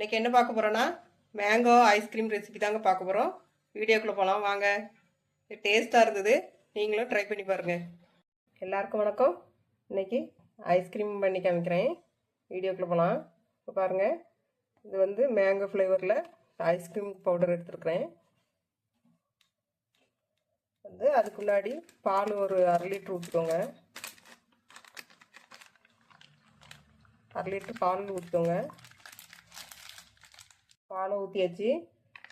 இன்றைக்கி என்ன பார்க்க போகிறோன்னா மேங்கோ ஐஸ்கிரீம் ரெசிபி தாங்க பார்க்க போகிறோம். வீடியோக்குள்ளே போகலாம் வாங்க. டேஸ்ட்டாக இருந்தது, நீங்களும் ட்ரை பண்ணி பாருங்கள். எல்லாருக்கும் வணக்கம். இன்றைக்கி ஐஸ்கிரீம் பண்ணி காமிக்கிறேன். வீடியோக்குள்ளே போகலாம். இப்போ பாருங்கள், இது வந்து மேங்கோ ஃப்ளேவரில் ஐஸ்கிரீம் பவுடர் எடுத்துருக்குறேன். வந்து அதுக்கு முன்னாடி பால் ஒரு 1/2 லிட்டர் ஊற்றிக்கோங்க. 1/2 லிட்டர் பால் ஊற்றிக்கோங்க. பாலை ஊற்றியாச்சு.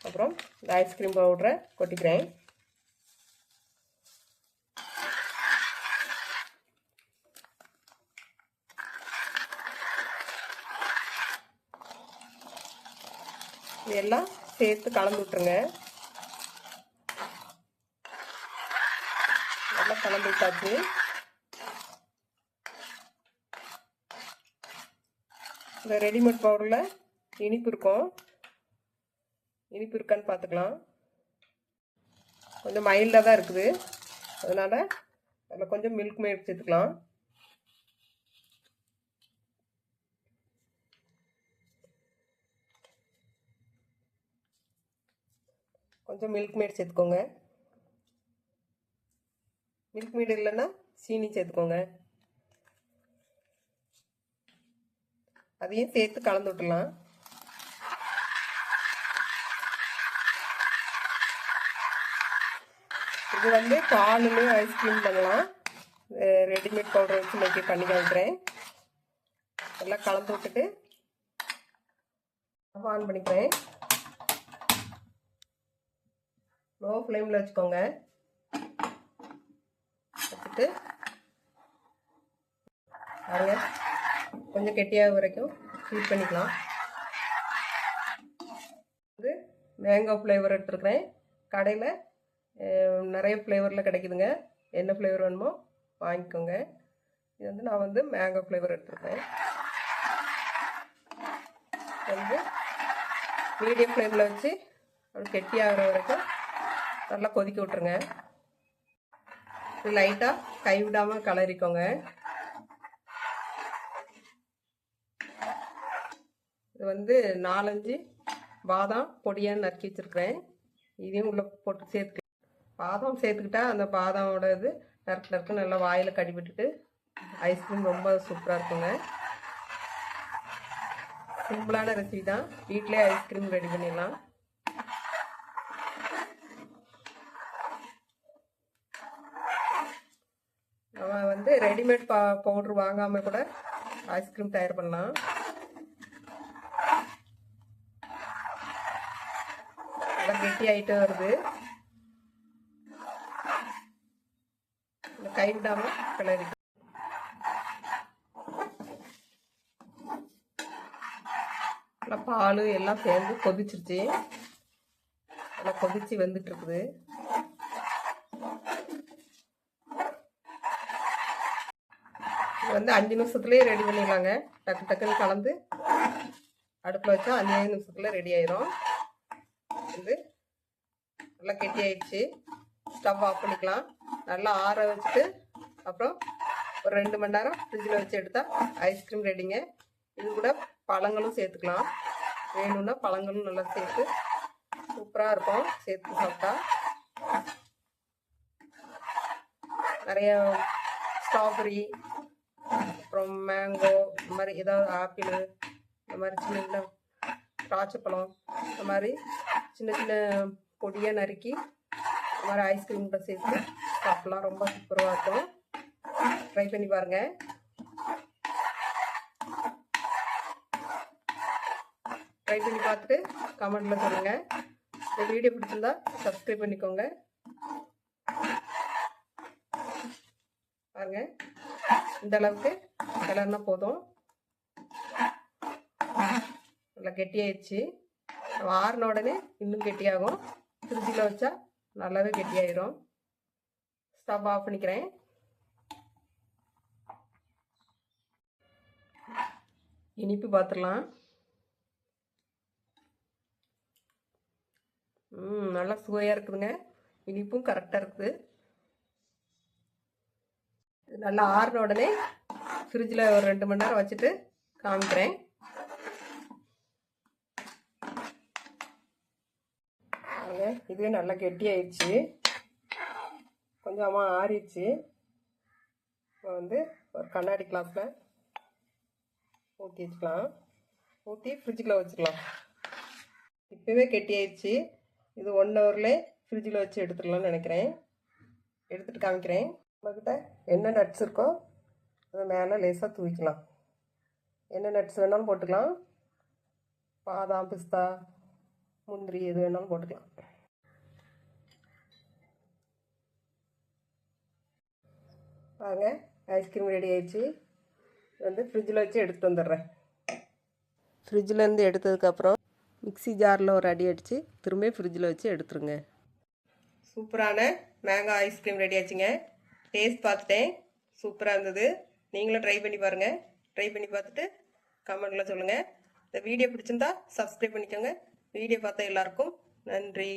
அப்புறம் இந்த ஐஸ்கிரீம் பவுடரை கொட்டிக்கிறேன். இதெல்லாம் சேர்த்து கலந்து விட்டுருங்க. நல்லா கலந்து விட்டாச்சு. இந்த ரெடிமேட் பவுடரில் இனிப்பு இருக்கும். இனிப்பு இருக்கான்னு பார்த்துக்கலாம். கொஞ்சம் மைல்டாக தான் இருக்குது, அதனால் அதில் கொஞ்சம் மில்க் மேட் சேர்த்துக்கலாம். கொஞ்சம் மில்க் மேட் சேர்த்துக்கோங்க. மில்க் மேட் இல்லைன்னா சீனி சேர்த்துக்கோங்க. அதையும் சேர்த்து கலந்து விட்டுலாம். இது வந்து பாலுமே ஐஸ்கிரீம் பண்ணலாம். ரெடிமேட் பவுடர் வச்சு இன்னைக்கு பண்ணி காமிக்கிறேன். எல்லாம் கலந்து விட்டுட்டு ஆன் பண்ணிக்கிறேன். லோ ஃப்ளேமில் வச்சுக்கோங்க. வச்சுட்டு பாருங்க, கொஞ்சம் கெட்டியாக வரைக்கும் ஹீட் பண்ணிக்கலாம். இது மேங்கோ ஃப்ளேவர் எடுத்துருக்குறேன். கடையில் நிறைய ஃப்ளேவரில் கிடைக்குதுங்க. என்ன ஃப்ளேவர் வேணுமோ வாங்கிக்கோங்க. இது வந்து நான் வந்து மேங்கோ ஃப்ளேவர் எடுத்துருக்கேன். வந்து மீடியம் ஃப்ளேமில் வச்சு அது கெட்டியாகிற வரைக்கும் நல்லா கொதிக்க விட்ருங்க. இது லைட்டாக கைவிடாமல் கலரிக்கோங்க. இது வந்து 4-5 பாதாம் பொடியாக நறுக்கி வச்சுருக்கிறேன். இதையும் உள்ளே போட்டு சேர்த்துக்க. பாதாம் சேர்த்துக்கிட்டா அந்த பாதாமோட இது நறுக்கு நல்லா வாயில் கடிவிட்டுட்டு ஐஸ்கிரீம் ரொம்ப சூப்பராக இருக்குங்க. சிம்பிளான ரெசிபி தான், வீட்டிலே ஐஸ்கிரீம் ரெடி பண்ணிடலாம். நம்ம வந்து ரெடிமேட் பவுட்ரு வாங்காமல் கூட ஐஸ்கிரீம் தயார் பண்ணலாம். நல்லா கெட்டி ஆகிட்டே வருது. கைவிடாமல் கிளறி நல்லா பால் எல்லாம் சேர்ந்து கொதிச்சிருச்சு. நல்லா கொதிச்சு வந்துட்டு இருக்குது. இது வந்து 5 நிமிஷத்துலேயே ரெடி பண்ணிடலாங்க. டக்கு டக்குன்னு கலந்து அடுப்பில் வச்சா 5 நிமிஷத்துல ரெடி ஆயிரும். இது நல்லா கெட்டி ஆயிடுச்சு. ஸ்டவ் ஆஃப் பண்ணிக்கலாம். நல்லா ஆற வச்சுட்டு அப்புறம் ஒரு 2 மணி நேரம் ஃப்ரிட்ஜில் வச்சு எடுத்தால் ஐஸ்கிரீம் ரெடிங்க. இது கூட பழங்களும் சேர்த்துக்கலாம். வேணும்னா பழங்களும் நல்லா சேர்த்து சூப்பராக இருக்கும். சேர்த்து சாப்பிட்டா நிறைய ஸ்ட்ராபெரி, அப்புறம் மேங்கோ, இந்த மாதிரி ஏதாவது ஆப்பிள், இந்த மாதிரி சின்ன சின்ன திராட்சைப்பழம், இந்த மாதிரி சின்ன சின்ன பொடியாக நறுக்கி இந்த மாதிரி ஐஸ்கிரீம் கூட சேர்த்து சாப்பிட்லாம். ரொம்ப சூப்பராக இருக்கும். ட்ரை பண்ணி பாருங்கள். ட்ரை பண்ணி பார்த்துட்டு கமெண்ட்டில் சொல்லுங்கள். இந்த வீடியோ பிடிச்சிருந்தா சப்ஸ்கிரைப் பண்ணிக்கோங்க. பாருங்கள், இந்த அளவுக்கு கலர்னா போதும். நல்லா கெட்டியாயிடுச்சு. ஆறின உடனே இன்னும் கெட்டியாகும். ஃப்ரிட்ஜில் வச்சா நல்லாவே கெட்டியாயிரும். ஸ்டவ் ஆஃப் பண்ணிக்கிறேன். இனிப்பு பார்த்துடலாம். நல்லா சுவையாக இருக்குதுங்க. இனிப்பும் கரெக்டாக இருக்குது. நல்லா ஆறின உடனே ஃப்ரிட்ஜில் ஒரு 2 மணி நேரம் வச்சுட்டு காமிக்கிறேன். இதுவே நல்லா கெட்டியாயிடுச்சு. கொஞ்சமாக ஆறிடுச்சு. இப்போ வந்து ஒரு கண்ணாடி கிளாஸில் ஊற்றி வச்சுக்கலாம். ஊற்றி ஃப்ரிட்ஜுக்குள்ளே வச்சுக்கலாம். இப்போவே கெட்டியாயிடுச்சு. இது 1 ஹவர்லேயே ஃப்ரிட்ஜில் வச்சு எடுத்துடலாம்னு நினைக்கிறேன். எடுத்துகிட்டு காமிக்கிறேன். நம்மக்கிட்ட என்ன நட்ஸ் இருக்கோ அது மேலே லேசாக தூவிக்கலாம். என்ன நட்ஸ் வேணாலும் போட்டுக்கலாம். பாதாம், பிஸ்தா, முந்திரி எது வேணாலும் போட்டுக்கலாம். வாங்க, ஐஸ்கிரீம் ரெடி ஆயிடுச்சு. வந்து ஃப்ரிட்ஜில் வச்சு எடுத்துகிட்டு வந்துடுறேன். ஃப்ரிட்ஜிலேருந்து எடுத்ததுக்கப்புறம் மிக்ஸி ஜாரில் ஒரு அடி அடித்து திரும்ப ஃப்ரிட்ஜில் வச்சு எடுத்துருங்க. சூப்பரான மேங்கோ ஐஸ்கிரீம் ரெடி ஆச்சுங்க. டேஸ்ட் பார்த்துட்டேன், சூப்பராக இருந்தது. நீங்களும் ட்ரை பண்ணி பாருங்கள். ட்ரை பண்ணி பார்த்துட்டு கமெண்ட்டில் சொல்லுங்கள். இந்த வீடியோ பிடிச்சிருந்தா சப்ஸ்கிரைப் பண்ணிக்கோங்க. வீடியோ பார்த்த எல்லாருக்கும் நன்றி.